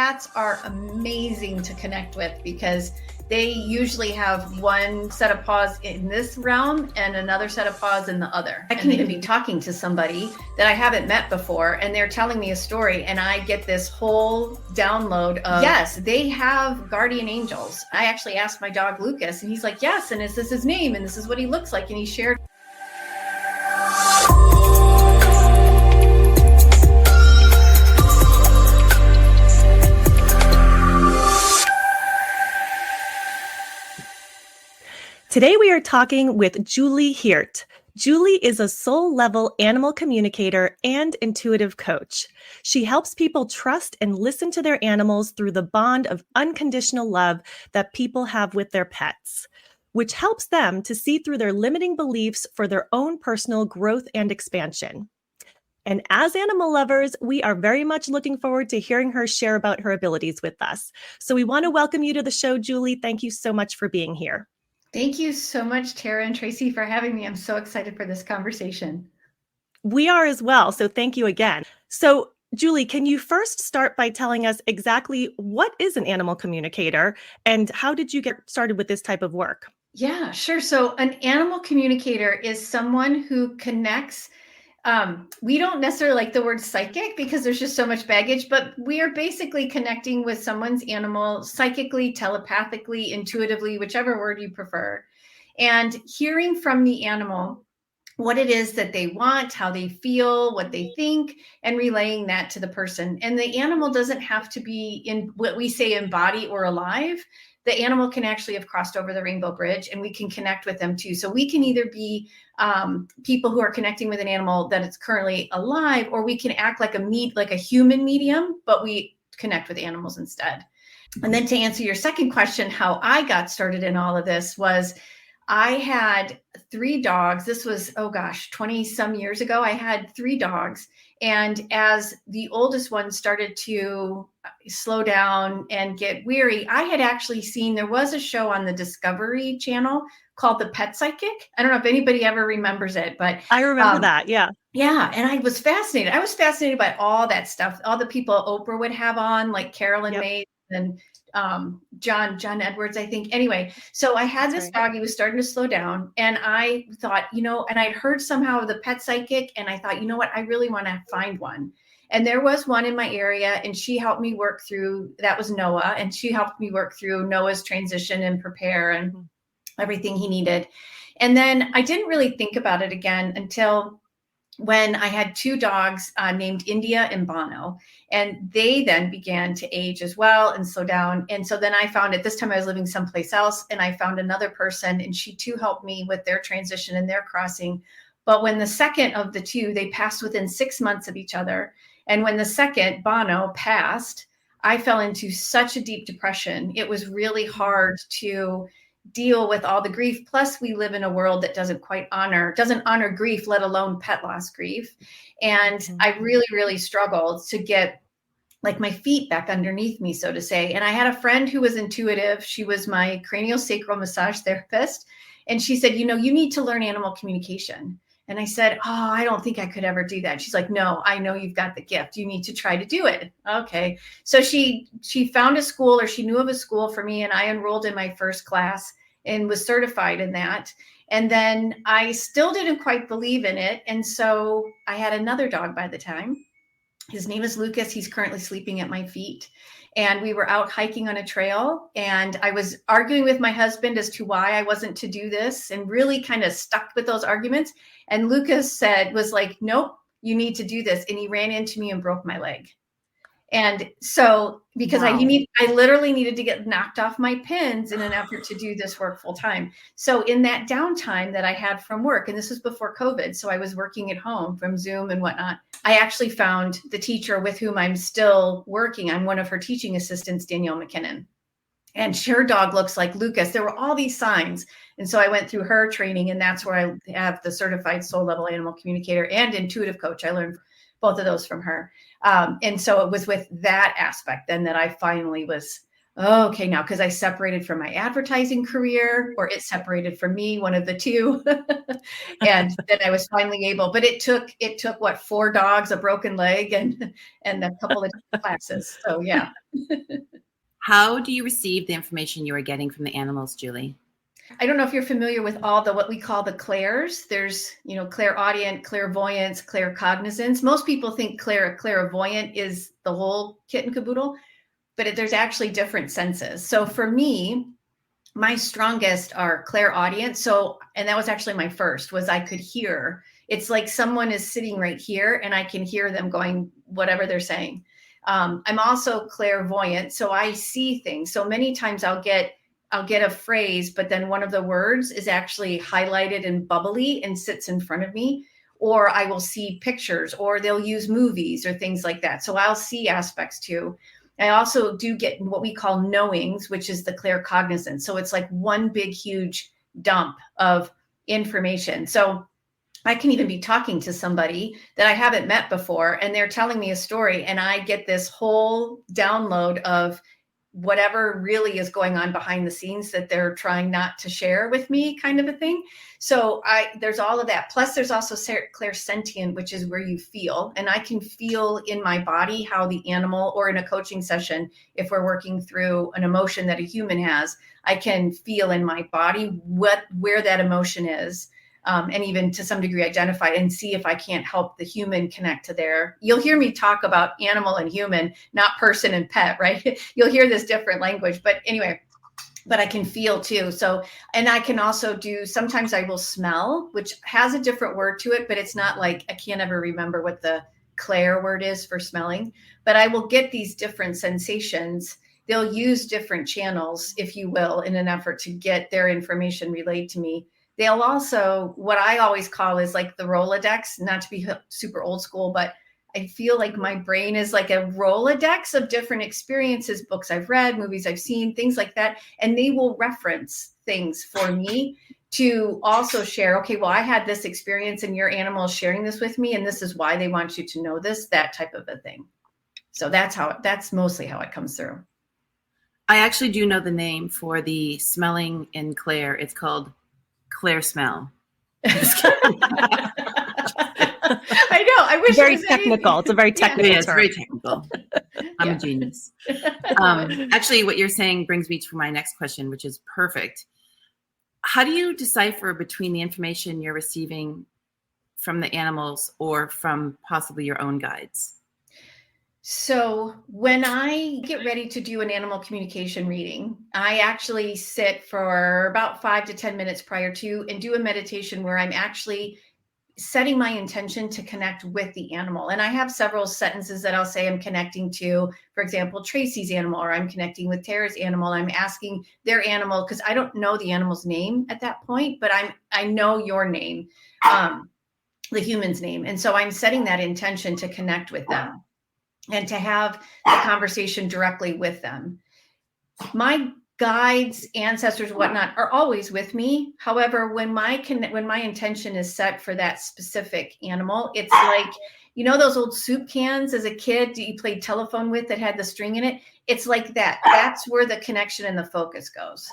Cats are amazing to connect with because they usually have one set of paws in this realm and another set of paws in the other. I can even be talking to somebody that I haven't met before and they're telling me a story and I get this whole download of, yes, they have guardian angels. I actually asked my dog Lucas and he's like, yes, and is this his name? And this is what he looks like. And he shared. Today we are talking with Julie Hirt. Julie is a soul-level animal communicator and intuitive coach. She helps people trust and listen to their animals through the bond of unconditional love that people have with their pets, which helps them to see through their limiting beliefs for their own personal growth and expansion. And as animal lovers, we are very much looking forward to hearing her share about her abilities with us. So we want to welcome you to the show, Julie. Thank you so much for being here. Thank you so much, Tara and Tracy, for having me. I'm so excited for this conversation. We are as well. So thank you again. So Julie, can you first start by telling us exactly what is an animal communicator and how did you get started with this type of work? Yeah, sure. So an animal communicator is someone who connects. We don't necessarily like the word psychic because there's just so much baggage, but we are basically connecting with someone's animal psychically, telepathically, intuitively, whichever word you prefer, and hearing from the animal what it is that they want, how they feel, what they think, and relaying that to the person. And the animal doesn't have to be in what we say embodied or alive. The animal can actually have crossed over the rainbow bridge and we can connect with them too. So we can either be people who are connecting with an animal that is currently alive, or we can act like a human medium, but we connect with animals instead. And then to answer your second question, how I got started in all of this was I had 3 dogs. This was, 20 some years ago. I had 3 dogs. And as the oldest one started to slow down and get weary, I had actually seen, there was a show on the Discovery Channel called The Pet Psychic. I don't know if anybody ever remembers it, but I remember that. Yeah. Yeah. And I was fascinated. I was fascinated by all that stuff, all the people Oprah would have on, like Carolyn May and John Edwards, I think. Anyway, so I had this dog, he was starting to slow down. And I thought, and I'd heard somehow of the pet psychic. And I thought, you know what, I really want to find one. And there was one in my area and she helped me work through, that was Noah. And she helped me work through Noah's transition and prepare and everything he needed. And then I didn't really think about it again until when I had 2 dogs named India and Bono, and they then began to age as well and slow down. And so then I found at this time I was living someplace else and I found another person and she too helped me with their transition and their crossing. But when the second of the 2, they passed within 6 months of each other. And when the second, Bono, passed, I fell into such a deep depression. It was really hard to deal with all the grief. Plus we live in a world that doesn't honor grief, let alone pet loss grief. And I really, really struggled to get like my feet back underneath me, so to say. And I had a friend who was intuitive. She was my craniosacral massage therapist. And she said, you need to learn animal communication. And I said, I don't think I could ever do that. She's like, no, I know you've got the gift. You need to try to do it. Okay. So she found a school, or she knew of a school for me. And I enrolled in my first class and was certified in that. And then I still didn't quite believe in it. And so I had another dog by the time. His name is Lucas. He's currently sleeping at my feet. And we were out hiking on a trail. And I was arguing with my husband as to why I wasn't to do this and really kind of stuck with those arguments. And Lucas was like, nope, you need to do this. And he ran into me and broke my leg. And so because I literally needed to get knocked off my pins in an effort to do this work full time. So in that downtime that I had from work, and this was before COVID, so I was working at home from Zoom and whatnot, I actually found the teacher with whom I'm still working. I'm one of her teaching assistants, Danielle McKinnon. And her dog looks like Lucas. There were all these signs. And so I went through her training, and that's where I have the certified soul level animal communicator and intuitive coach. I learned both of those from her. And so it was with that aspect then that I finally was Okay, now because I separated from my advertising career, or it separated from me, one of the two. And then I was finally able, but it took what, 4 dogs, a broken leg, and a couple of classes. So yeah. How do you receive the information you are getting from the animals, Julie? I don't know if you're familiar with all the what we call the clairs. There's, clairaudient, clairvoyance, claircognizance. Most people think clairvoyant is the whole kit and caboodle, but there's actually different senses. So for me, my strongest are clairaudient. So, and that was actually my first, was I could hear. It's like someone is sitting right here and I can hear them going, whatever they're saying. I'm also clairvoyant. So I see things. So many times I'll get a phrase, but then one of the words is actually highlighted and bubbly and sits in front of me. Or I will see pictures, or they'll use movies or things like that. So I'll see aspects too. I also do get what we call knowings, which is the claircognizance. So it's like one big, huge dump of information. So I can even be talking to somebody that I haven't met before, and they're telling me a story, and I get this whole download of whatever really is going on behind the scenes that they're trying not to share with me, kind of a thing. So there's all of that. Plus there's also clairsentient, which is where you feel, and I can feel in my body how the animal, or in a coaching session, if we're working through an emotion that a human has, I can feel in my body where that emotion is. And even to some degree identify and see if I can't help the human connect to their. You'll hear me talk about animal and human, not person and pet, right? You'll hear this different language, but anyway, but I can feel too. So, and I can also sometimes I will smell, which has a different word to it, but it's not like, I can't ever remember what the clair word is for smelling, but I will get these different sensations. They'll use different channels, if you will, in an effort to get their information relayed to me. They'll also, what I always call is like the Rolodex, not to be super old school, but I feel like my brain is like a Rolodex of different experiences, books I've read, movies I've seen, things like that. And they will reference things for me to also share, okay, well, I had this experience and your animal is sharing this with me, and this is why they want you to know this, that type of a thing. So that's mostly how it comes through. I actually do know the name for the smelling in clair. It's called clair smell. I know. I wish very it was technical. It's a very technical term. Yeah, it's very technical. I'm a genius. Actually, what you're saying brings me to my next question, which is perfect. How do you decipher between the information you're receiving from the animals or from possibly your own guides? So when I get ready to do an animal communication reading, I actually sit for about 5 to 10 minutes prior to and do a meditation where I'm actually setting my intention to connect with the animal. And I have several sentences that I'll say I'm connecting to, for example, Tracy's animal, or I'm connecting with Tara's animal. I'm asking their animal, because I don't know the animal's name at that point, but I know your name, the human's name. And so I'm setting that intention to connect with them and to have the conversation directly with them. My guides, ancestors, whatnot are always with me. However, when my intention is set for that specific animal, it's like, those old soup cans as a kid that you played telephone with that had the string in it. It's like that. That's where the connection and the focus goes.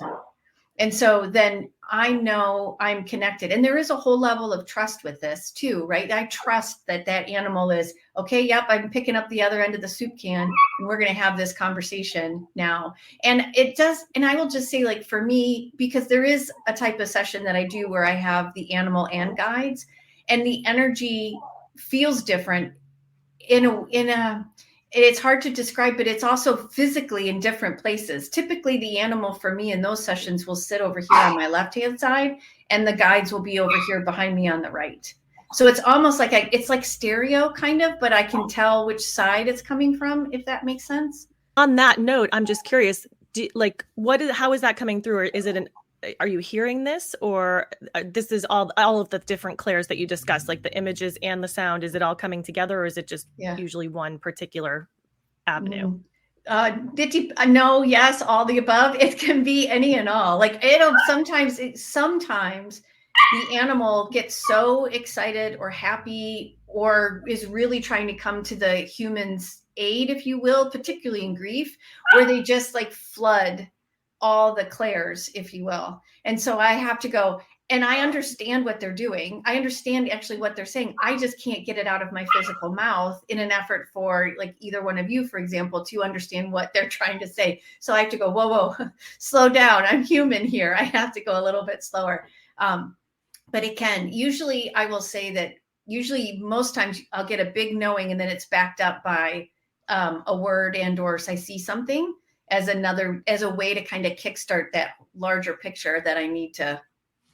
And so then I know I'm connected. And there is a whole level of trust with this too, right? I trust that animal is, okay, yep, I'm picking up the other end of the soup can and we're going to have this conversation now. And it does. And I will just say, like, for me, because there is a type of session that I do where I have the animal and guides, and the energy feels different it's hard to describe, but it's also physically in different places. Typically, the animal for me in those sessions will sit over here on my left-hand side, and the guides will be over here behind me on the right. So it's almost like it's like stereo kind of, but I can tell which side it's coming from, if that makes sense. On that note, I'm just curious, how is that coming through? Or is it are you hearing this, or this is all of the different clairs that you discussed, like the images and the sound? Is it all coming together, or is it just usually one particular avenue? No, yes, all the above. It can be any and all. Like sometimes the animal gets so excited or happy or is really trying to come to the human's aid, if you will, particularly in grief, where they just like flood all the clairs, if you will. And so I have to go, and I understand what they're doing. I understand actually what they're saying. I just can't get it out of my physical mouth in an effort for like either one of you, for example, to understand what they're trying to say. So I have to go, whoa, slow down. I'm human here. I have to go a little bit slower. But it can. Usually I will say that usually most times I'll get a big knowing and then it's backed up by a word and or I see something as a way to kind of kickstart that larger picture that I need to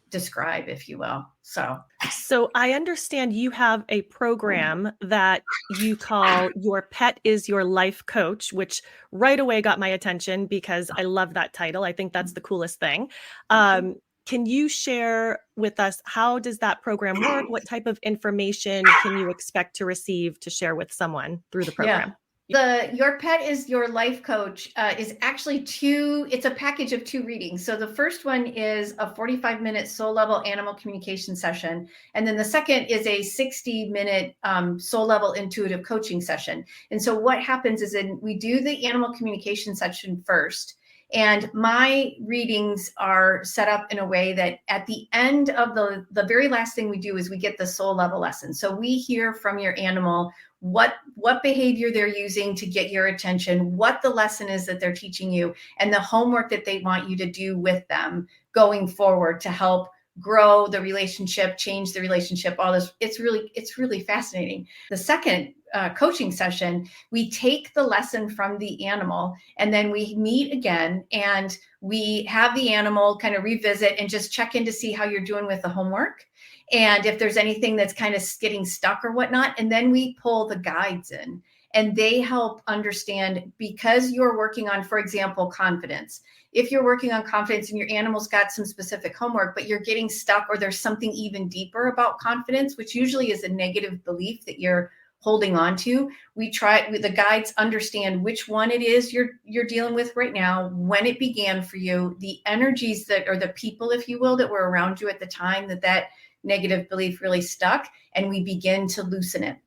describe, if you will. So I understand you have a program that you call Your Pet is Your Life Coach, which right away got my attention because I love that title. I think that's the coolest thing. Can you share with us, how does that program work? What type of information can you expect to receive to share with someone through the program? Yeah. The Your Pet is Your Life Coach is actually it's a package of 2 readings. So the first one is a 45-minute soul level animal communication session. And then the second is a 60-minute soul level intuitive coaching session. And so what happens is we do the animal communication session first. And my readings are set up in a way that at the end of the very last thing we do is we get the soul level lesson. So we hear from your animal what behavior they're using to get your attention, what the lesson is that they're teaching you, and the homework that they want you to do with them going forward to help grow the relationship, change the relationship, all this. It's really fascinating. The second coaching session, we take the lesson from the animal and then we meet again and we have the animal kind of revisit and just check in to see how you're doing with the homework. And if there's anything that's kind of getting stuck or whatnot, and then we pull the guides in and they help understand, because you're working on, for example, confidence. If you're working on confidence and your animal's got some specific homework, but you're getting stuck or there's something even deeper about confidence, which usually is a negative belief that you're holding on to, the guides understand which one it is you're dealing with right now, when it began for you, the energies that, or the people, if you will, that were around you at the time that negative belief really stuck, and we begin to loosen it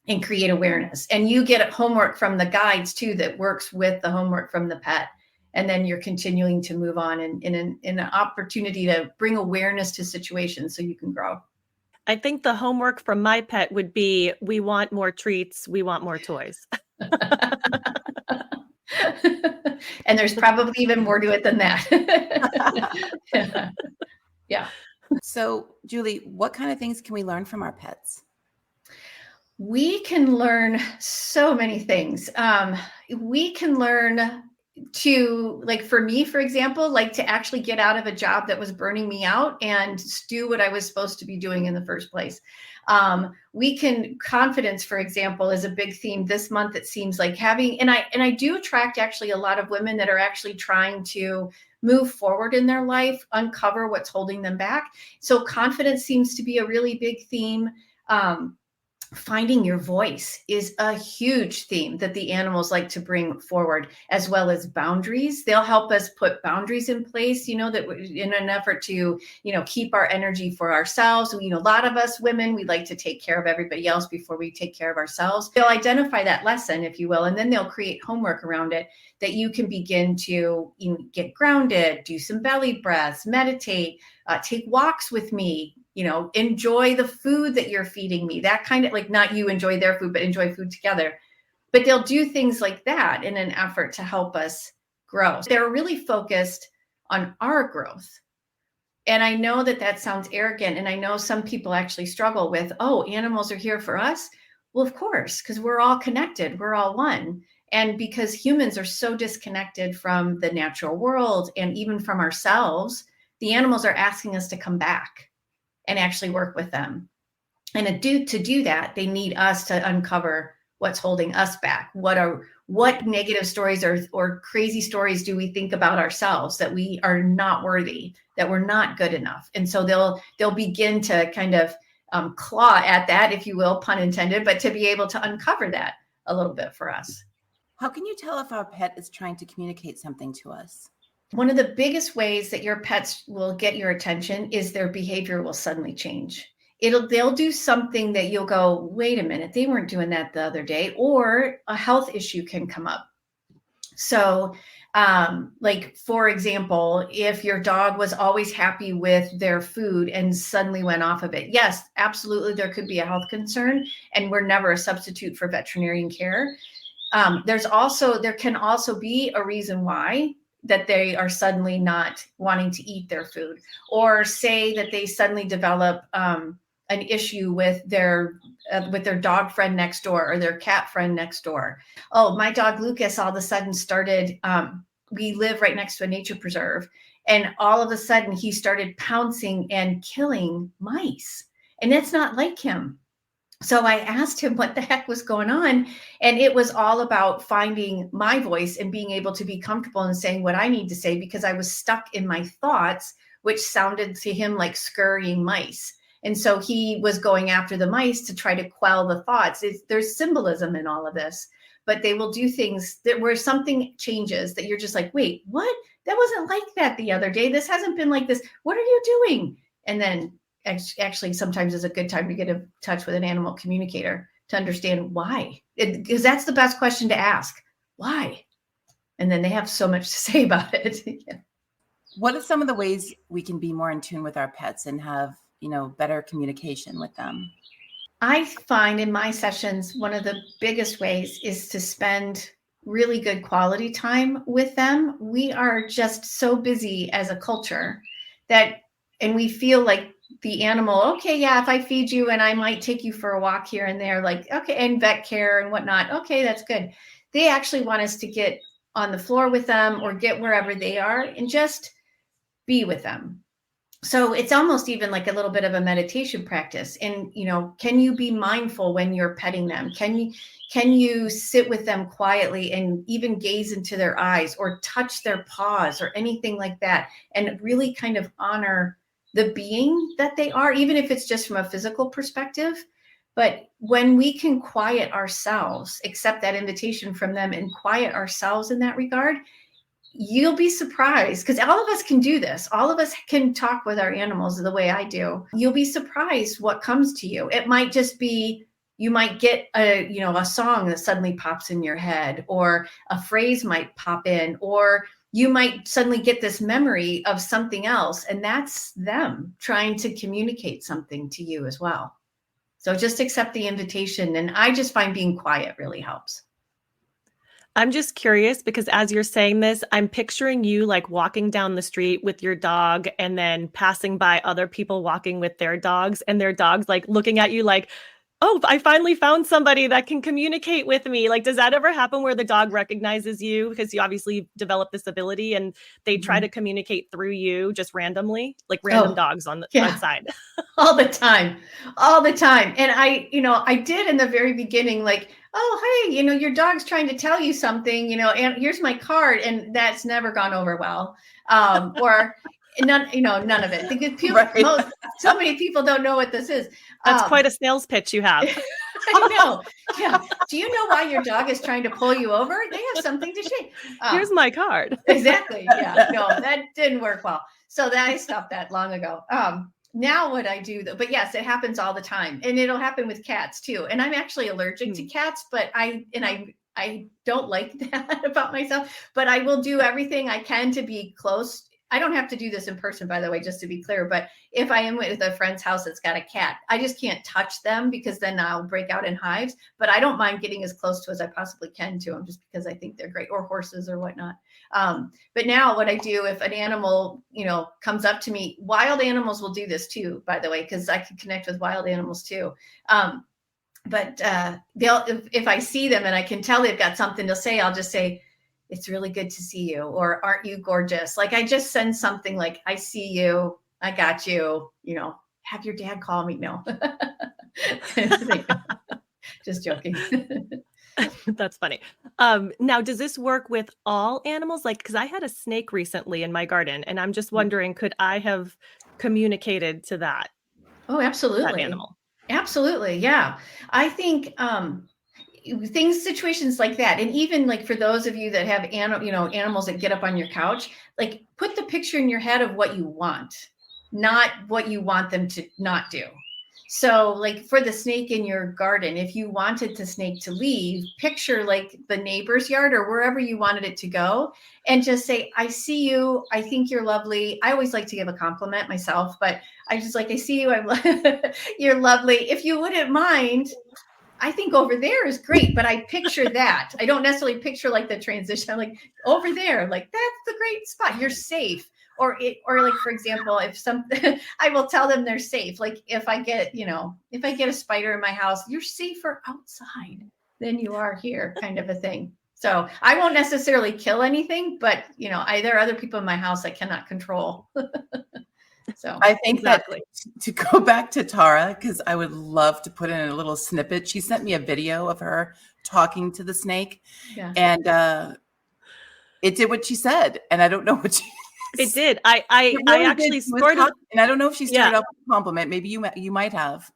and create awareness. And you get homework from the guides too that works with the homework from the pet. And then you're continuing to move on in an opportunity to bring awareness to situations so you can grow. I think the homework from my pet would be, we want more treats, we want more toys. And there's probably even more to it than that. Yeah. So, Julie, what kind of things can we learn from our pets? We can learn so many things. We can learn to, like, for me, for example, like to actually get out of a job that was burning me out and do what I was supposed to be doing in the first place. Confidence, for example, is a big theme this month. It seems like and I do attract actually a lot of women that are actually trying to move forward in their life, uncover what's holding them back. So confidence seems to be a really big theme. Finding your voice is a huge theme that the animals like to bring forward, as well as boundaries. They'll help us put boundaries in place, that in an effort to, keep our energy for ourselves. A lot of us women, we like to take care of everybody else before we take care of ourselves. They'll identify that lesson, if you will, and then they'll create homework around it that you can begin to get grounded, do some belly breaths, meditate, take walks with me, enjoy the food that you're feeding me, that kind of, like, not you enjoy their food, but enjoy food together. But they'll do things like that in an effort to help us grow. They're really focused on our growth. And I know that sounds arrogant. And I know some people actually struggle with, animals are here for us. Well, of course, because we're all connected. We're all one. And because humans are so disconnected from the natural world and even from ourselves, the animals are asking us to come back and actually work with them. And to do that, they need us to uncover what's holding us back. What negative stories or crazy stories do we think about ourselves that we are not worthy, that we're not good enough? And so they'll begin to kind of claw at that, if you will, pun intended, but to be able to uncover that a little bit for us. How can you tell if our pet is trying to communicate something to us? One of the biggest ways that your pets will get your attention is their behavior will suddenly change. they'll do something that you'll go, wait a minute, they weren't doing that the other day, or a health issue can come up. So, like, for example, if your dog was always happy with their food and suddenly went off of it, yes, absolutely, there could be a health concern, and we're never a substitute for veterinarian care. There can also be a reason why that they are suddenly not wanting to eat their food, or say that they suddenly develop an issue with their dog friend next door or their cat friend next door. Oh, my dog Lucas all of a sudden started, we live right next to a nature preserve, and all of a sudden he started pouncing and killing mice. And that's not like him. So I asked him what the heck was going on. And it was all about finding my voice and being able to be comfortable in saying what I need to say, because I was stuck in my thoughts, which sounded to him like scurrying mice. And so he was going after the mice to try to quell the thoughts. There's symbolism in all of this, but they will do things that where something changes that you're just like, wait, what? That wasn't like that the other day. This hasn't been like this. What are you doing? And then actually sometimes is a good time to get in touch with an animal communicator to understand why, because that's the best question to ask. Why? And then they have so much to say about it. Yeah. What are some of the ways we can be more in tune with our pets and have, better communication with them? I find in my sessions, one of the biggest ways is to spend really good quality time with them. We are just so busy as a culture and we feel like the animal, okay, yeah, if I feed you and I might take you for a walk here and there, like, okay, and vet care and whatnot, okay, that's good. They actually want us to get on the floor with them or get wherever they are and just be with them. So it's almost even like a little bit of a meditation practice. And, can you be mindful when you're petting them? Can you sit with them quietly and even gaze into their eyes or touch their paws or anything like that, and really kind of honor the being that they are, even if it's just from a physical perspective. But when we can quiet ourselves, accept that invitation from them and quiet ourselves in that regard, you'll be surprised, because all of us can do this. All of us can talk with our animals the way I do. You'll be surprised what comes to you. It might just be, you might get a song that suddenly pops in your head, or a phrase might pop in, or you might suddenly get this memory of something else, and that's them trying to communicate something to you as well. So just accept the invitation. And I just find being quiet really helps. I'm just curious, because as you're saying this, I'm picturing you like walking down the street with your dog and then passing by other people walking with their dogs, and their dogs like looking at you like, oh, I finally found somebody that can communicate with me. Like, does that ever happen where the dog recognizes you because you obviously developed this ability and they try to communicate through you just randomly, like random dogs on the outside? All the time. And I did in the very beginning, like, oh, hey, your dog's trying to tell you something, and here's my card. And that's never gone over well. Or none of it. Because people, so many people don't know what this is. That's quite a sales pitch you have. I know. Yeah. Do you know why your dog is trying to pull you over? They have something to say. Here's my card. Exactly. Yeah. No, that didn't work well. So I stopped that long ago. Now what I do though, but yes, it happens all the time, and it'll happen with cats too. And I'm actually allergic to cats, but I don't like that about myself, but I will do everything I can to be close. I don't have to do this in person, by the way, just to be clear. But if I am with a friend's house that's got a cat, I just can't touch them, because then I'll break out in hives. But I don't mind getting as close to as I possibly can to them, just because I think they're great, or horses or whatnot. But now what I do, if an animal, comes up to me, wild animals will do this too, by the way, because I can connect with wild animals too. But if I see them and I can tell they've got something to say, I'll just say, it's really good to see you, or aren't you gorgeous? Like, I just send something like, I see you, I got you, have your dad call me. No, just joking. That's funny. Now, does this work with all animals? Like, because I had a snake recently in my garden, and I'm just wondering, could I have communicated to that? Oh, absolutely. That animal. Absolutely. Yeah. I think, situations like that. And even like for those of you that have animals that get up on your couch, like, put the picture in your head of what you want, not what you want them to not do. So like for the snake in your garden, if you wanted the snake to leave, picture like the neighbor's yard or wherever you wanted it to go and just say, I see you. I think you're lovely. I always like to give a compliment myself, but I just like, I see you. You're lovely. If you wouldn't mind, I think over there is great, but I picture that. I don't necessarily picture like the transition. I'm like over there, like that's the great spot. You're safe. Or like, for example, if something, I will tell them they're safe. Like if I get a spider in my house, you're safer outside than you are here, kind of a thing. So I won't necessarily kill anything, but there are other people in my house I cannot control. So I think exactly. that to go back to Tara, because I would love to put in a little snippet. She sent me a video of her talking to the snake, and it did what she said. And I don't know what she. It did. I actually sort of, and I don't know if she started off with a compliment. Maybe you might have.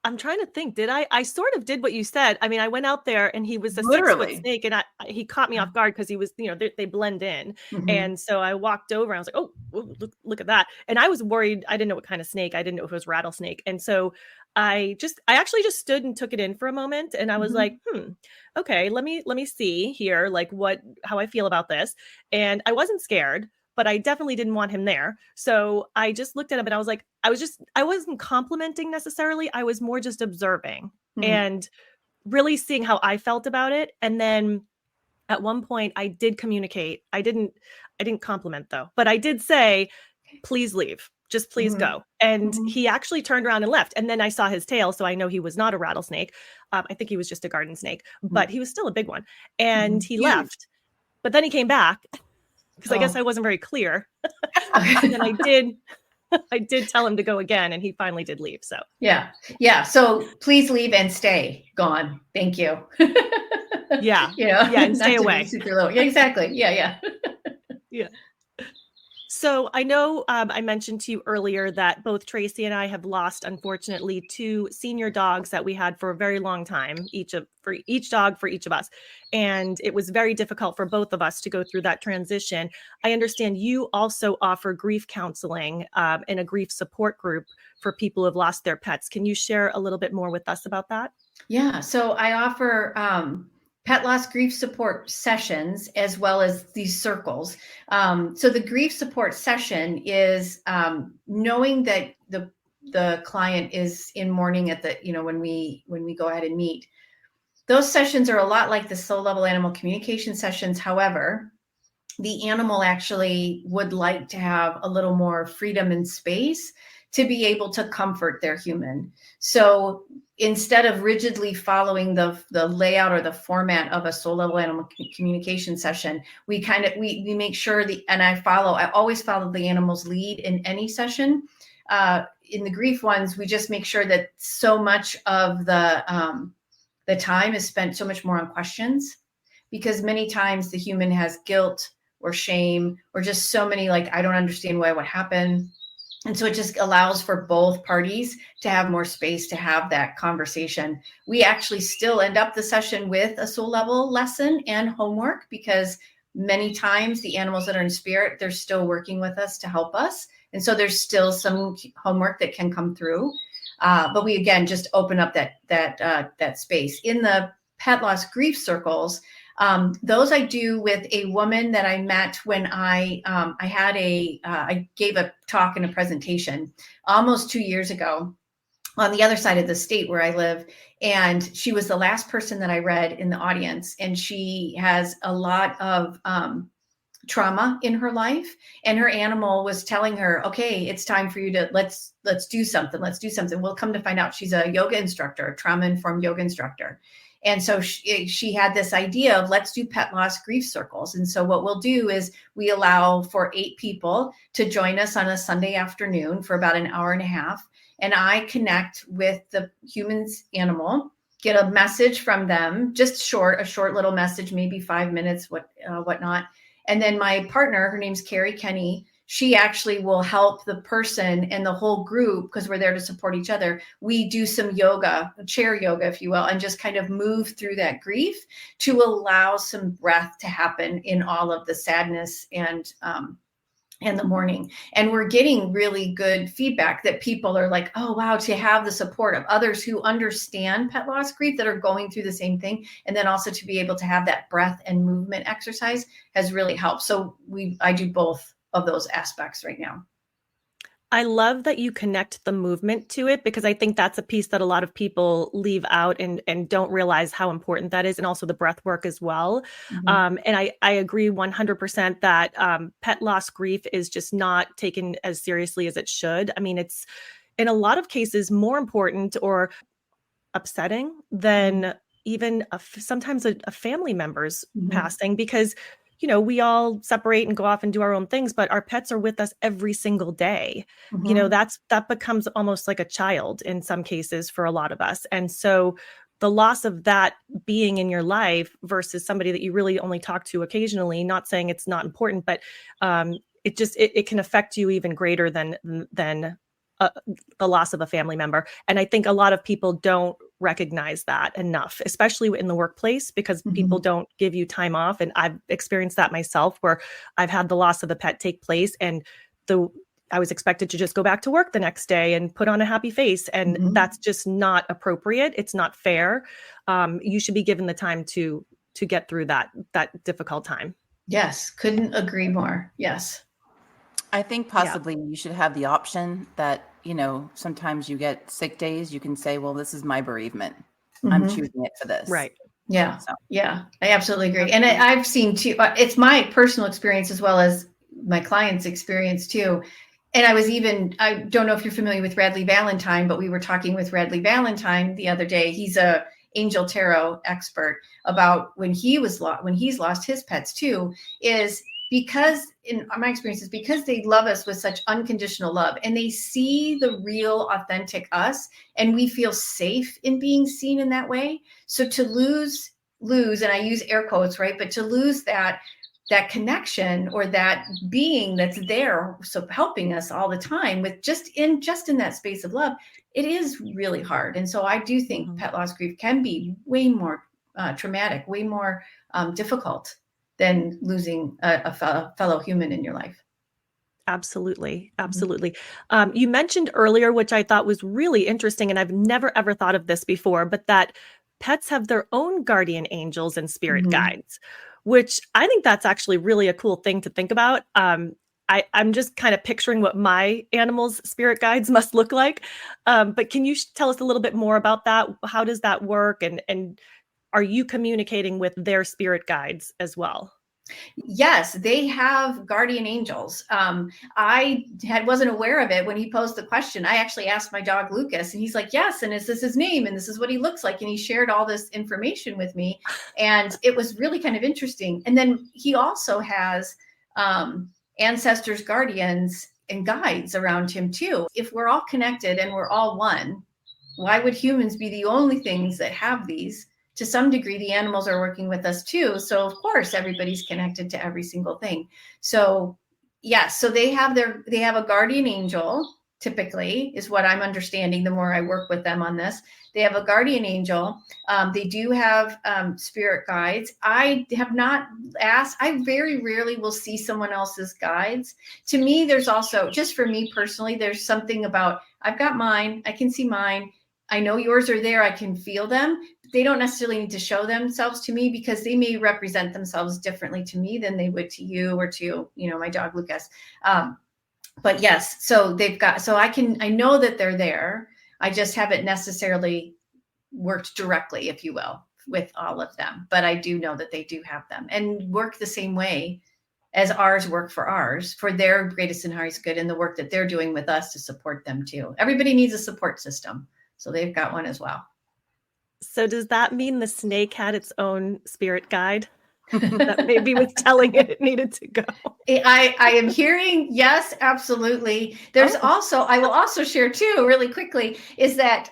I'm trying to think. Did I sort of did what you said. I mean, I went out there and he was a Literally 6-foot snake and he caught me off guard because he was, they blend in. Mhm. And so I walked over and I was like, oh, look at that. And I was worried. I didn't know what kind of snake. I didn't know if it was rattlesnake. And so I actually just stood and took it in for a moment. And I was like, okay, let me see here, like how I feel about this. And I wasn't scared, but I definitely didn't want him there. So I just looked at him and I was like, I wasn't complimenting necessarily. I was more just observing and really seeing how I felt about it. And then at one point I did communicate. I didn't compliment though, but I did say, please leave. Just please go. And he actually turned around and left. And then I saw his tail. So I know he was not a rattlesnake. I think he was just a garden snake, but he was still a big one. And he left. But then he came back because I guess I wasn't very clear. And then I did tell him to go again. And he finally did leave. So yeah. So please leave and stay gone. Thank you. Yeah. And stay away. Super low. Yeah, exactly. Yeah. Yeah. So I know I mentioned to you earlier that both Tracy and I have lost, unfortunately, 2 senior dogs that we had for a very long time, for each dog for each of us. And it was very difficult for both of us to go through that transition. I understand you also offer grief counseling and a grief support group for people who have lost their pets. Can you share a little bit more with us about that? Yeah. So I offer pet loss grief support sessions as well as these circles. So the grief support session is knowing that the client is in mourning at the, when we go ahead and meet. Those sessions are a lot like the soul level animal communication sessions. However, the animal actually would like to have a little more freedom and space to be able to comfort their human. So instead of rigidly following the layout or the format of a soul level animal communication session, we make sure I always follow the animal's lead in any session. In the grief ones, we just make sure that so much of the time is spent so much more on questions, because many times the human has guilt or shame or just so many, like, I don't understand what happened. And so it just allows for both parties to have more space to have that conversation. We actually still end up the session with a soul level lesson and homework, because many times the animals that are in spirit, they're still working with us to help us. And so there's still some homework that can come through. But we, again, just open up that space. In the pet loss grief circles, those I do with a woman that I met when I gave a talk and a presentation almost 2 years ago on the other side of the state where I live. And she was the last person that I read in the audience. And she has a lot of trauma in her life, and her animal was telling her, okay, it's time for you to let's do something. We'll come to find out she's a yoga instructor, a trauma-informed yoga instructor. And so she had this idea of, let's do pet loss grief circles. And so what we'll do is we allow for 8 people to join us on a Sunday afternoon for about an hour and a half. And I connect with the human's animal, get a message from them, just a short little message, maybe 5 minutes, whatnot. And then my partner, her name's Carrie Kenny, she actually will help the person and the whole group, because we're there to support each other. We do some yoga, chair yoga, if you will, and just kind of move through that grief to allow some breath to happen in all of the sadness and in the morning. And we're getting really good feedback that people are like, oh, wow, to have the support of others who understand pet loss grief that are going through the same thing. And then also to be able to have that breath and movement exercise has really helped. So I do both of those aspects right now. I love that you connect the movement to it, because I think that's a piece that a lot of people leave out and don't realize how important that is, and also the breath work as well. Mm-hmm. And I agree 100% that pet loss grief is just not taken as seriously as it should. I mean, it's in a lot of cases more important or upsetting than even sometimes a family member's passing, because we all separate and go off and do our own things, but our pets are with us every single day. That becomes almost like a child in some cases for a lot of us. And so the loss of that being in your life versus somebody that you really only talk to occasionally, not saying it's not important, but it can affect you even greater than the loss of a family member. And I think a lot of people don't recognize that enough, especially in the workplace, because people don't give you time off. And I've experienced that myself, where I've had the loss of a pet take place, and I was expected to just go back to work the next day and put on a happy face. And that's just not appropriate. It's not fair. You should be given the time to get through that difficult time. Yes. Couldn't agree more. Yes. I think possibly you should have the option that, sometimes you get sick days. You can say, well, this is my bereavement. I'm choosing it for this. Right. Yeah. So. Yeah, I absolutely agree. And I've seen too, it's my personal experience as well as my clients' experience too. And I don't know if you're familiar with Radley Valentine, but we were talking with Radley Valentine the other day. He's a angel tarot expert about when he's lost his pets too, is because in my experience is because they love us with such unconditional love, and they see the real authentic us, and we feel safe in being seen in that way. So to lose, and I use air quotes, right? But to lose that connection or that being that's there, so helping us all the time with just in that space of love, it is really hard. And so I do think pet loss grief can be way more traumatic, way more difficult than losing a fellow human in your life. Absolutely. Absolutely. You mentioned earlier, which I thought was really interesting, and I've never, ever thought of this before, but that pets have their own guardian angels and spirit guides, which I think that's actually really a cool thing to think about. I'm just kind of picturing what my animals' spirit guides must look like. But can you tell us a little bit more about that? How does that work? And are you communicating with their spirit guides as well? Yes, they have guardian angels. I wasn't aware of it when he posed the question. I actually asked my dog Lucas, and he's like, yes, and is this his name? And this is what he looks like. And he shared all this information with me. And it was really kind of interesting. And then he also has ancestors, guardians, and guides around him too. If we're all connected and we're all one, why would humans be the only things that have these? To some degree, the animals are working with us too. So of course, everybody's connected to every single thing. So yes, so they have a guardian angel, typically, is what I'm understanding the more I work with them on this. They have a guardian angel. They do have spirit guides. I have not asked. I very rarely will see someone else's guides. To me, there's also, just for me personally, there's something about, I've got mine. I can see mine. I know yours are there. I can feel them. They don't necessarily need to show themselves to me, because they may represent themselves differently to me than they would to you or to, my dog Lucas. But yes, so I know that they're there. I just haven't necessarily worked directly, if you will, with all of them. But I do know that they do have them and work the same way as ours work for their greatest and highest good, and the work that they're doing with us to support them too. Everybody needs a support system. So they've got one as well. So does that mean the snake had its own spirit guide that maybe was telling it needed to go? I am hearing, yes, absolutely. There's also, I will also share too, really quickly, is that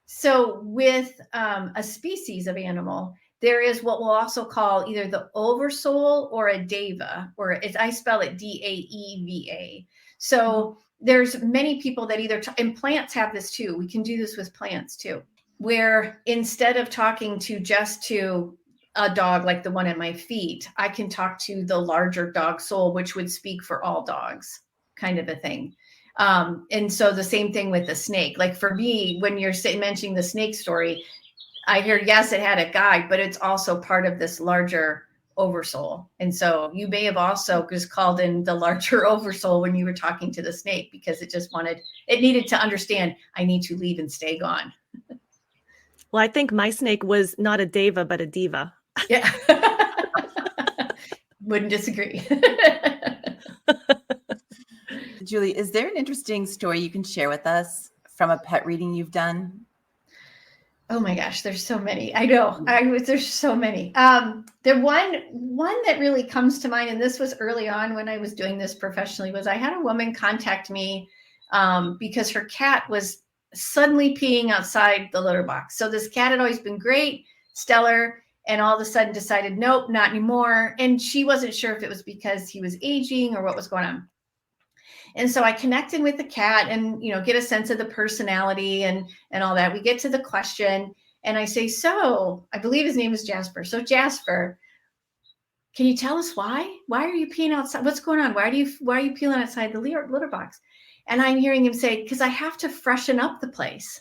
so with a species of animal, there is what we'll also call either the oversoul or a deva, or I spell it Daeva. So there's many people that either, and plants have this too. We can do this with plants too, where instead of talking to a dog like the one at my feet. I can talk to the larger dog soul, which would speak for all dogs, kind of a thing. And so the same thing with the snake. Like for me, when you're mentioning the snake story, I hear, yes, it had a guide, but it's also part of this larger oversoul. And so you may have also just called in the larger oversoul when you were talking to the snake, because it needed to understand, I need to leave and stay gone. Well, I think my snake was not a deva, but a diva. Yeah. Wouldn't disagree. Julie, is there an interesting story you can share with us from a pet reading you've done? Oh my gosh, there's so many. I know. There's so many. The one that really comes to mind, and this was early on when I was doing this professionally, was I had a woman contact me because her cat was suddenly peeing outside the litter box. So this cat had always been great, stellar, and all of a sudden decided, nope, not anymore. And she wasn't sure if it was because he was aging or what was going on. And so I connected with the cat and, get a sense of the personality and all that. We get to the question and I say, so I believe his name is Jasper. So Jasper, can you tell us why? Why are you peeing outside? What's going on? Why are you peeing outside the litter box? And I'm hearing him say, because I have to freshen up the place.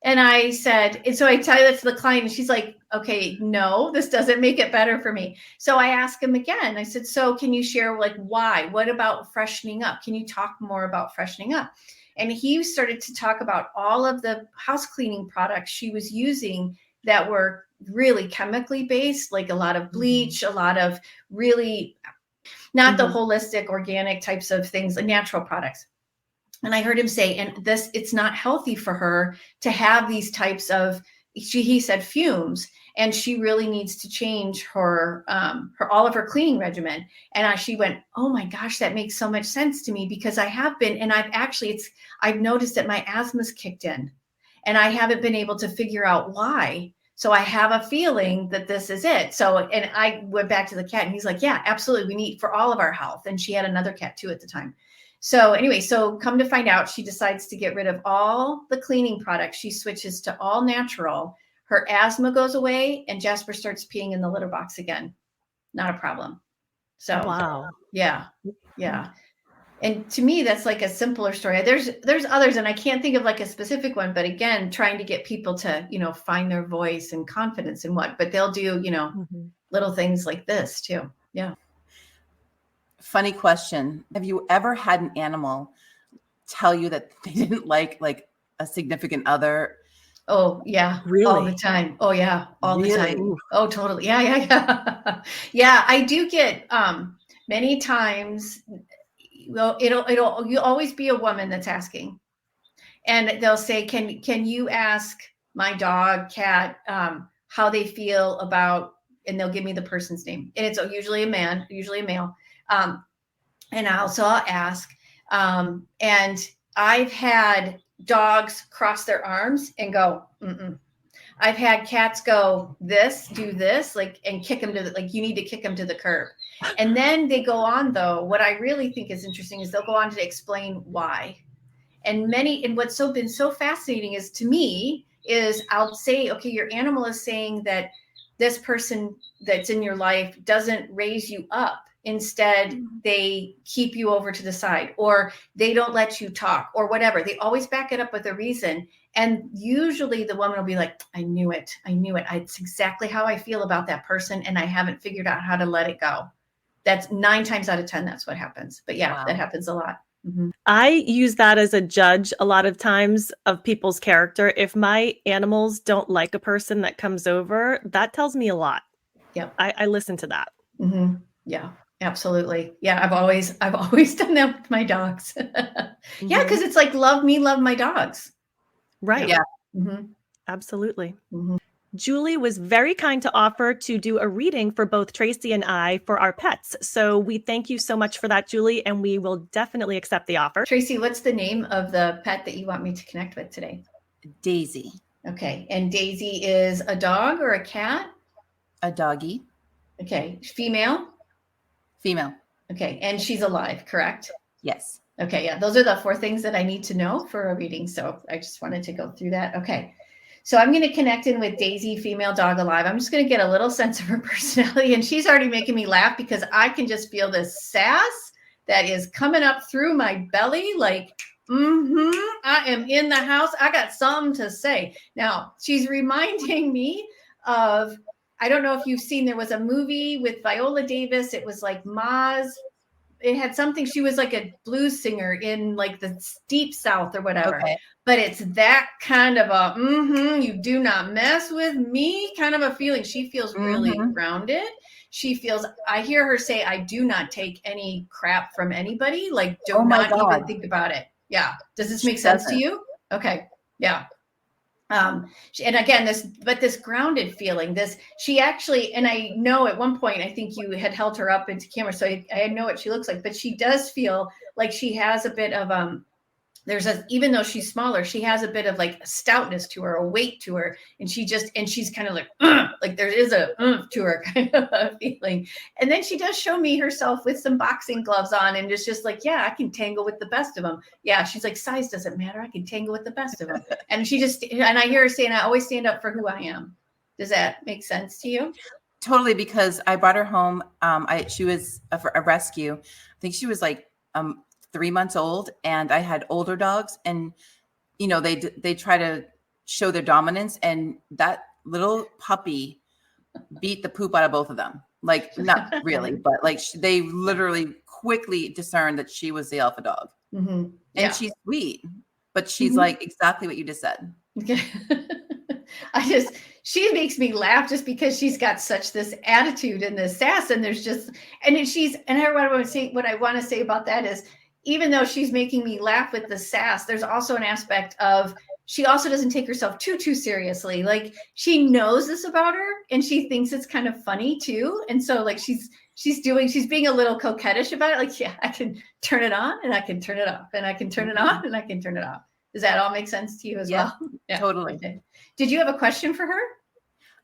And I said, and so I tell that to the client and she's like, okay, no, this doesn't make it better for me. So I asked him again. I said, so can you share why? What about freshening up? Can you talk more about freshening up? And he started to talk about all of the house cleaning products she was using that were really chemically based, like a lot of bleach, a lot of really not the holistic organic types of things, like natural products. And I heard him say, it's not healthy for her to have these types of, he said, fumes, and she really needs to change her all of her cleaning regimen. And she went, oh my gosh, that makes so much sense to me, because I have been, and I've noticed that my asthma's kicked in and I haven't been able to figure out why. So I have a feeling that this is it. So, and I went back to the cat and he's like, yeah, absolutely. We need for all of our health. And she had another cat too at the time. So anyway, so come to find out, she decides to get rid of all the cleaning products. She switches to all natural. Her asthma goes away and Jasper starts peeing in the litter box again. Not a problem. So, wow. Yeah. And to me, that's like a simpler story. There's others, and I can't think of like a specific one, but again, trying to get people to, find their voice and confidence in but they'll do, little things like this too. Yeah. Funny question. Have you ever had an animal tell you that they didn't like a significant other? Oh yeah. Really? All the time. Oh yeah. All Really? the time. Ooh. Oh, totally. Yeah. Yeah. I do get, many times, well, you'll always be a woman that's asking, and they'll say, can you ask my dog, cat, how they feel about, and they'll give me the person's name. And it's usually a man, usually a male. And I'll ask, and I've had dogs cross their arms and go, mm-mm. I've had cats go do this, and kick them to you need to kick them to the curb. And then they go on though. What I really think is interesting is they'll go on to explain why. And what's been so fascinating is to me is I'll say, okay, your animal is saying that this person that's in your life doesn't raise you up. Instead, they keep you over to the side, or they don't let you talk, or whatever. They always back it up with a reason. And usually the woman will be like, I knew it. It's exactly how I feel about that person. And I haven't figured out how to let it go. That's 9 times out of 10. That's what happens. But yeah, That happens a lot. Mm-hmm. I use that as a judge a lot of times of people's character. If my animals don't like a person that comes over, that tells me a lot. Yeah. I listen to that. Mm-hmm. Yeah. Absolutely. Yeah. I've always done that with my dogs. Yeah. Cause it's like, love me, love my dogs. Right. Yeah. Mm-hmm. Absolutely. Mm-hmm. Julie was very kind to offer to do a reading for both Tracy and I for our pets. So we thank you so much for that, Julie, and we will definitely accept the offer. Tracy, what's the name of the pet that you want me to connect with today? Daisy. Okay. And Daisy is a dog or a cat? A doggy. Okay. Female? Female. Okay. And she's alive, correct? Yes. Okay. Yeah. Those are the 4 things that I need to know for a reading. So I just wanted to go through that. Okay. So I'm going to connect in with Daisy, female dog alive. I'm just going to get a little sense of her personality. And she's already making me laugh because I can just feel this sass that is coming up through my belly. Like, I am in the house. I got something to say. Now, she's reminding me of, I don't know if you've seen, there was a movie with Viola Davis. It was like Maz. It had something, she was like a blues singer in like the deep South or whatever. Okay. But it's that kind of a, you do not mess with me kind of a feeling. She feels really grounded. She feels, I hear her say, I do not take any crap from anybody. Like, do not even think about it. Yeah. Does this make sense to you? Okay. Yeah. And again, this grounded feeling, she actually, and I know at one point, I think you had held her up into camera, so I know what she looks like, but she does feel like she has a bit of, even though she's smaller, she has a bit of like a stoutness to her, a weight to her. And she's kind of like there is a to her kind of a feeling. And then she does show me herself with some boxing gloves on and it's just like, yeah, I can tangle with the best of them. Yeah. She's like, size doesn't matter. I can tangle with the best of them. And and I hear her saying, I always stand up for who I am. Does that make sense to you? Totally. Because I brought her home. She was a rescue. I think she was like, 3 months old, and I had older dogs, and they try to show their dominance, and that little puppy beat the poop out of both of them. Like, not really, but like they literally quickly discerned that she was the alpha dog. And she's sweet, but she's like exactly what you just said. She makes me laugh just because she's got such this attitude and this sass, and there's just, and what I want to say about that is, even though she's making me laugh with the sass, there's also an aspect of, she also doesn't take herself too seriously. Like, she knows this about her and she thinks it's kind of funny too. And so like she's being a little coquettish about it. Like, yeah, I can turn it on and I can turn it off, and I can turn it on and I can turn it off. Does that all make sense to you as well? Yeah, totally. Okay. Did you have a question for her?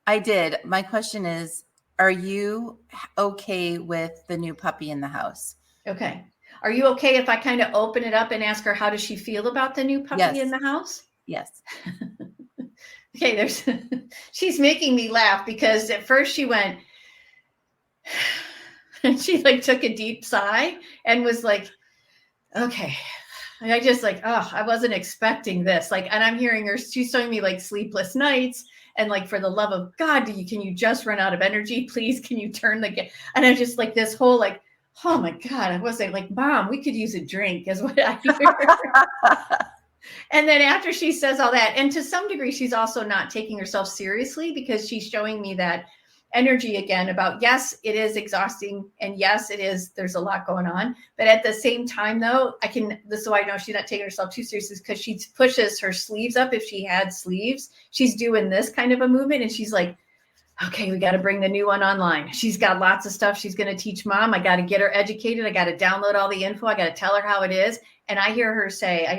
I did. My question is, are you okay with the new puppy in the house? Okay. Are you okay if I kind of open it up and ask her, how does she feel about the new puppy in the house? Yes. Okay, she's making me laugh because at first she went, and she like took a deep sigh and was like, okay. And I just like, I wasn't expecting this. Like, and I'm hearing her, she's showing me like sleepless nights. And like, for the love of God, can you just run out of energy? Please, can you turn and I just like this whole like, oh my God, I wasn't like, Mom, we could use a drink is what I hear. And then after she says all that, and to some degree, she's also not taking herself seriously because she's showing me that energy again about, yes, it is exhausting. And yes, it is, there's a lot going on. But at the same time though, this is why I know she's not taking herself too seriously, because she pushes her sleeves up. If she had sleeves, she's doing this kind of a movement. And she's like, okay, we got to bring the new one online. She's got lots of stuff she's going to teach Mom. I got to get her educated. I got to download all the info. I got to tell her how it is. And I hear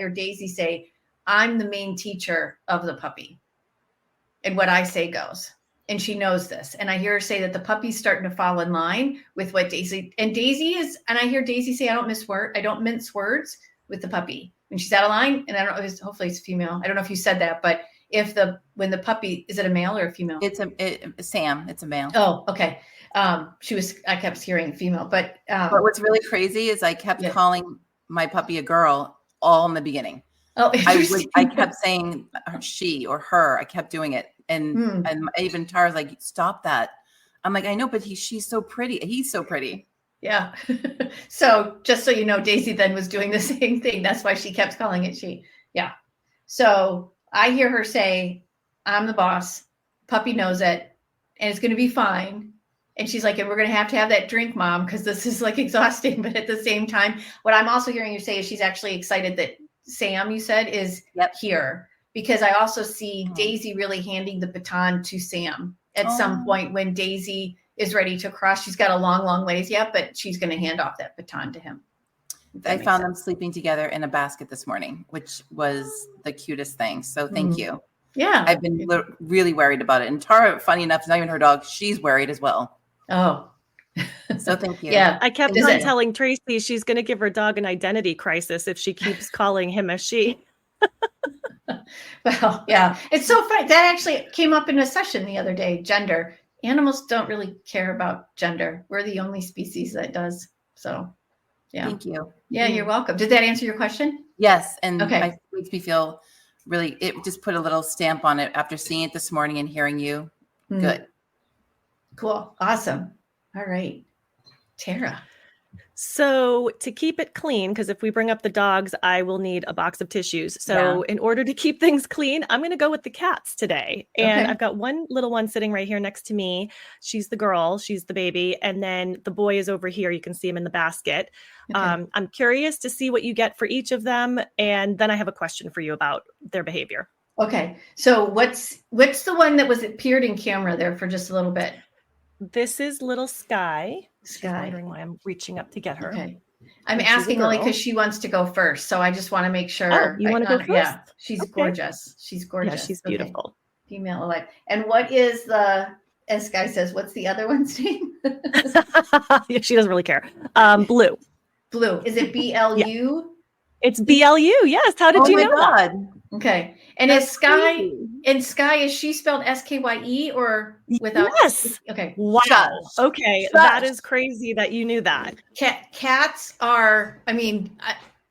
Daisy say, I'm the main teacher of the puppy. And what I say goes. And she knows this. And I hear her say that the puppy's starting to fall in line with what Daisy is. And I hear Daisy say, I don't mince words with the puppy. When she's out of line, and I don't know, hopefully it's female. I don't know if you said that, but when the puppy, is it a male or a female? It's Sam. It's a male. Oh, okay. I kept hearing female, but what's really crazy is I kept calling my puppy a girl all in the beginning. Oh, I kept saying she or her. I kept doing it. And even Tara's like, stop that. I'm like, I know, but she's so pretty. He's so pretty. Yeah. So just so you know, Daisy then was doing the same thing. That's why she kept calling it she. Yeah. So I hear her say, I'm the boss. Puppy knows it. And it's going to be fine. And she's like, and we're going to have that drink, Mom, because this is like exhausting. But at the same time, what I'm also hearing you say is she's actually excited that Sam, you said, is here. Because I also see Daisy really handing the baton to Sam at some point when Daisy is ready to cross. She's got a long, long ways yet, but she's going to hand off that baton to him. I found them sleeping together in a basket this morning, which was the cutest thing. So thank you. Yeah. I've been really worried about it. And Tara, funny enough, is not even her dog. She's worried as well. Oh. So thank you. Yeah. I kept on telling Tracy she's going to give her dog an identity crisis if she keeps calling him a she. Well, yeah, it's so funny. That actually came up in a session the other day, gender. Animals don't really care about gender. We're the only species that does. So, yeah. Thank you. Yeah, you're welcome. Did that answer your question? Yes. And Okay. it makes me feel really, it just put a little stamp on it after seeing it this morning and hearing you. Good. Cool. Awesome. All right. Tara. So to keep it clean, because if we bring up the dogs, I will need a box of tissues. So in order to keep things clean, I'm going to go with the cats today. And I've got one little one sitting right here next to me. She's the girl. She's the baby. And then the boy is over here. You can see him in the basket. I'm curious to see what you get for each of them. And then I have a question for you about their behavior. Okay. So what's the one that was appeared in camera there for just a little bit? This is little Sky. Sky. She's wondering why I'm reaching up to get her. Okay. I'm asking only because she wants to go first. So I just want to make sure. Oh, you want to go first? Yeah. She's gorgeous. She's gorgeous. Yeah, she's beautiful. Okay. Female alive. And what is as Sky says, what's the other one's name? Yeah, she doesn't really care. Blue. Blue. Is it BLU? Yeah. It's BLU. Yes. How did you know that? Okay. And is Sky, is she spelled SKYE or without? Yes. Okay. Wow. Okay. That is crazy that you knew that. Cats are, I mean,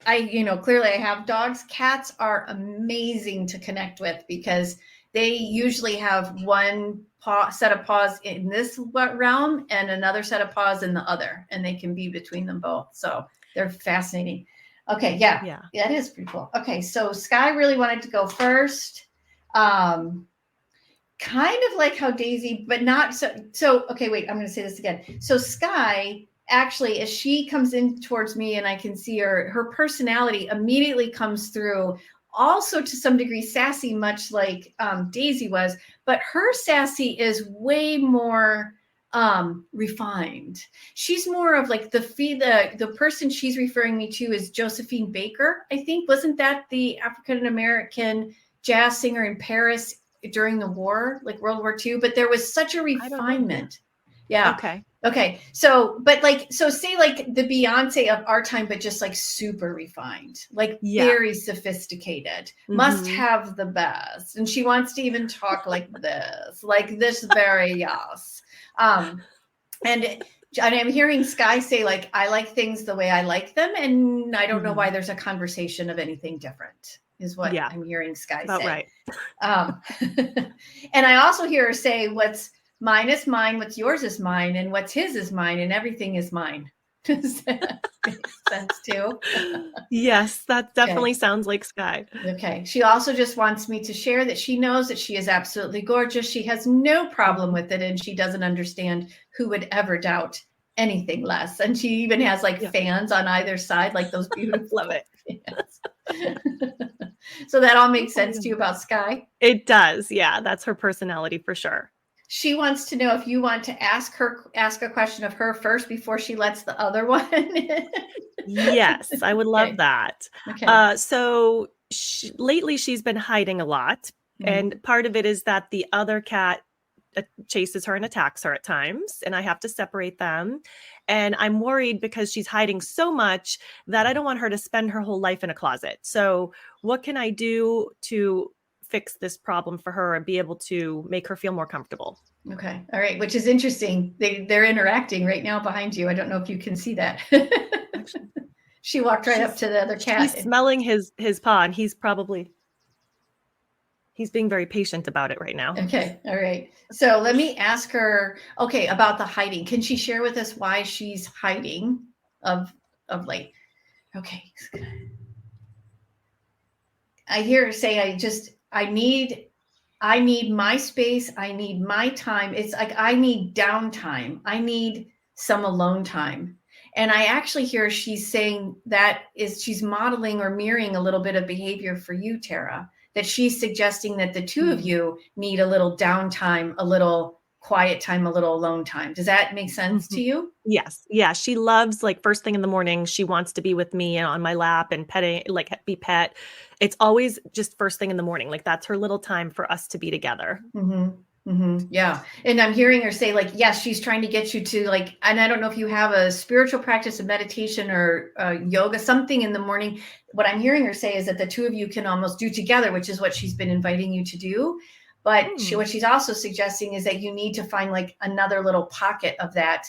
clearly I have dogs. Cats are amazing to connect with because they usually have one set of paws in this realm and another set of paws in the other, and they can be between them both. So they're fascinating. Okay, yeah, it is pretty cool. Okay, so Sky really wanted to go first. Kind of like how Daisy, but not so. Okay, wait, I'm going to say this again. So Sky, actually, as she comes in towards me and I can see her personality immediately comes through. Also, to some degree, sassy, much like Daisy was, but her sassy is way more refined. She's more of like the person she's referring me to is Josephine Baker, I think. Wasn't that the African American jazz singer in Paris during the war, like World War II? But there was such a refinement. Yeah. Okay. So, but say like the Beyonce of our time, but just like super refined, like very sophisticated, must have the best. And she wants to even talk like this very yes. And I'm hearing Sky say, like, I like things the way I like them. And I don't know why there's a conversation of anything different is what I'm hearing Sky say. Right. And I also hear her say, what's mine is mine, what's yours is mine, and what's his is mine, and everything is mine. Does that make sense too? Yes, that definitely sounds like Sky. Okay. She also just wants me to share that she knows that she is absolutely gorgeous. She has no problem with it, and she doesn't understand who would ever doubt anything less. And she even has fans on either side, like those beautiful. Love it. So that all makes sense to you about Sky? It does. Yeah, that's her personality for sure. She wants to know if you want to ask a question of her first before she lets the other one in. Yes, I would love that. Okay. So lately she's been hiding a lot. And part of it is that the other cat chases her and attacks her at times, and I have to separate them. And I'm worried because she's hiding so much that I don't want her to spend her whole life in a closet. So what can I do to fix this problem for her and be able to make her feel more comfortable? Okay. All right. Which is interesting. They're interacting right now behind you. I don't know if you can see that. She walked right up to the other cat. He's smelling his paw, and he's being very patient about it right now. Okay. All right. So let me ask her, about the hiding. Can she share with us why she's hiding of late? Okay. I hear her say, I need my space. I need my time. It's like, I need downtime. I need some alone time. And I actually hear she's saying she's modeling or mirroring a little bit of behavior for you, Tara, that she's suggesting that the two of you need a little downtime, a little quiet time, a little alone time. Does that make sense to you? Yes. Yeah. She loves, like, first thing in the morning, she wants to be with me and on my lap and petting, like be pet. It's always just first thing in the morning. Like, that's her little time for us to be together. Yeah. And I'm hearing her say, like, yes, she's trying to get you to, like, and I don't know if you have a spiritual practice of meditation or yoga, something in the morning. What I'm hearing her say is that the two of you can almost do together, which is what she's been inviting you to do. But what she's also suggesting is that you need to find like another little pocket of that.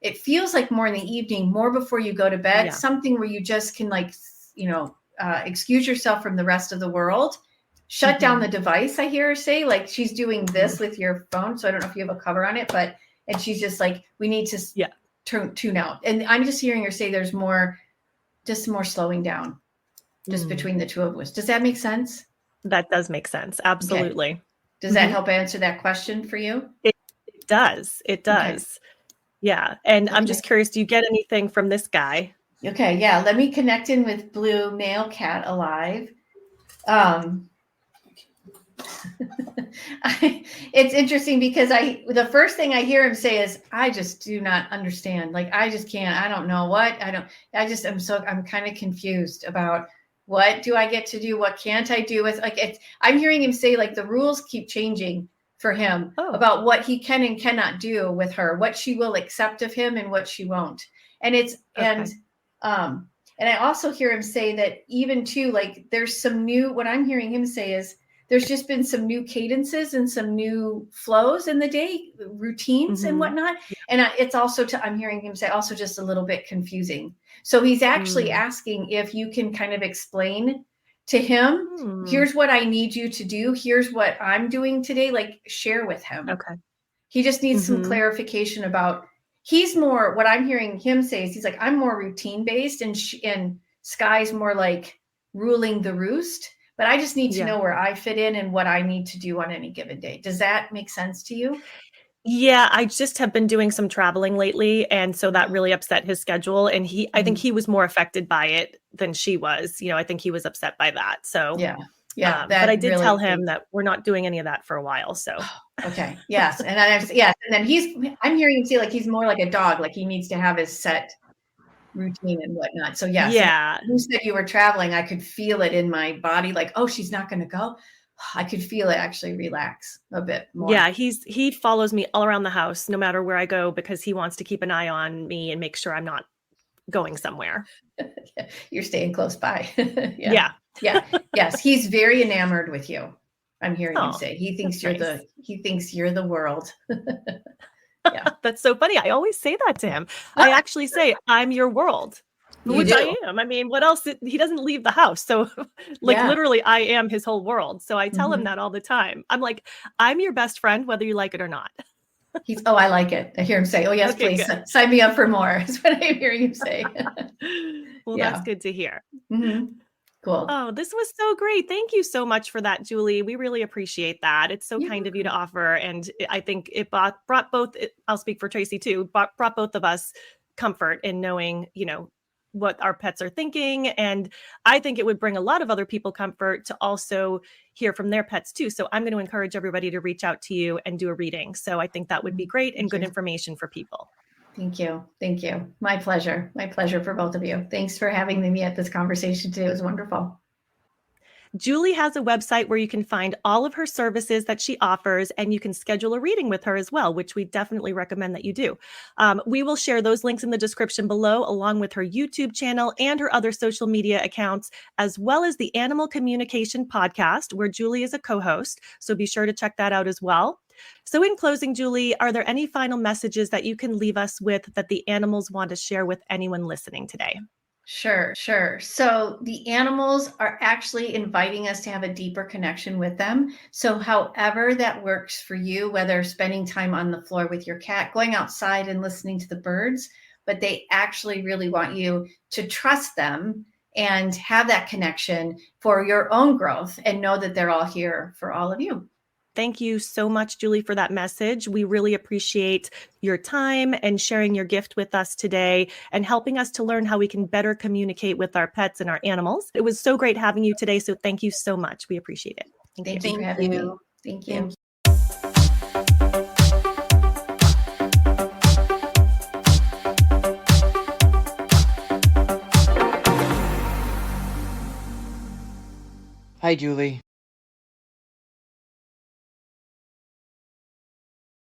It feels like more in the evening, more before you go to bed, something where you just can, like, excuse yourself from the rest of the world. Shut down the device, I hear her say, like she's doing this with your phone. So I don't know if you have a cover on it, and she's just like, we need to tune out. And I'm just hearing her say there's more slowing down just between the two of us. Does that make sense? That does make sense. Absolutely. Okay. Does that help answer that question for you? It does. It does. Okay. Yeah. And I'm just curious, do you get anything from this guy? Okay. Yeah. Let me connect in with Blue Male Cat Alive. It's interesting because the first thing I hear him say is, I just do not understand. Like, I just can't, I don't know what, I'm kind of confused about what do I get to do? What can't I do with, like, I'm hearing him say, like, the rules keep changing for him about what he can and cannot do with her, what she will accept of him and what she won't. And and I also hear him say that even too, like, there's some new, what I'm hearing him say is, there's just been some new cadences and some new flows in the day, routines and whatnot. And it's also, I'm hearing him say, also just a little bit confusing. So he's actually asking if you can kind of explain to him, here's what I need you to do. Here's what I'm doing today. Like, share with him. Okay. He just needs some clarification about, he's more, what I'm hearing him say is, he's like, I'm more routine based, and Sky's more like ruling the roost. But I just need to know where I fit in and what I need to do on any given day. Does that make sense to you? Yeah, I just have been doing some traveling lately. And so that really upset his schedule. And I think he was more affected by it than she was. I think he was upset by that. So yeah. But I did tell him that we're not doing any of that for a while. So okay. Yes. And and then I'm hearing him say, like, he's more like a dog, like he needs to have his set routine and whatnot. So yes. Yeah. You said you were traveling. I could feel it in my body, like, oh, she's not going to go. I could feel it actually relax a bit more. Yeah, he follows me all around the house, no matter where I go, because he wants to keep an eye on me and make sure I'm not going somewhere. You're staying close by. Yeah. Yes, he's very enamored with you. I'm hearing him say he thinks you're the world. Yeah, that's so funny. I always say that to him. I actually say, I'm your world, which I am. I mean, what else? He doesn't leave the house. So literally I am his whole world. So I tell him that all the time. I'm like, I'm your best friend, whether you like it or not. I like it. I hear him say, oh yes, okay, please sign me up for more. That's what I'm hearing him say. Well, that's good to hear. Cool. Oh, this was so great. Thank you so much for that, Julie. We really appreciate that. It's so kind of you to offer. And I think it brought both, I'll speak for Tracy too, brought both of us comfort in knowing, what our pets are thinking. And I think it would bring a lot of other people comfort to also hear from their pets too. So I'm going to encourage everybody to reach out to you and do a reading. So I think that would be great and good information for people. Thank you. Thank you. My pleasure. My pleasure for both of you. Thanks for having me at this conversation today. It was wonderful. Julie has a website where you can find all of her services that she offers, and you can schedule a reading with her as well, which we definitely recommend that you do. We will share those links in the description below, along with her YouTube channel and her other social media accounts, as well as the Animal Communication podcast, where Julie is a co-host. So be sure to check that out as well. So in closing, Julie, are there any final messages that you can leave us with that the animals want to share with anyone listening today? Sure. So the animals are actually inviting us to have a deeper connection with them. So however that works for you, whether spending time on the floor with your cat, going outside and listening to the birds, but they actually really want you to trust them and have that connection for your own growth and know that they're all here for all of you. Thank you so much, Julie, for that message. We really appreciate your time and sharing your gift with us today and helping us to learn how we can better communicate with our pets and our animals. It was so great having you today. So thank you so much. We appreciate it. Thank you for having me. Thank you. Hi, Julie.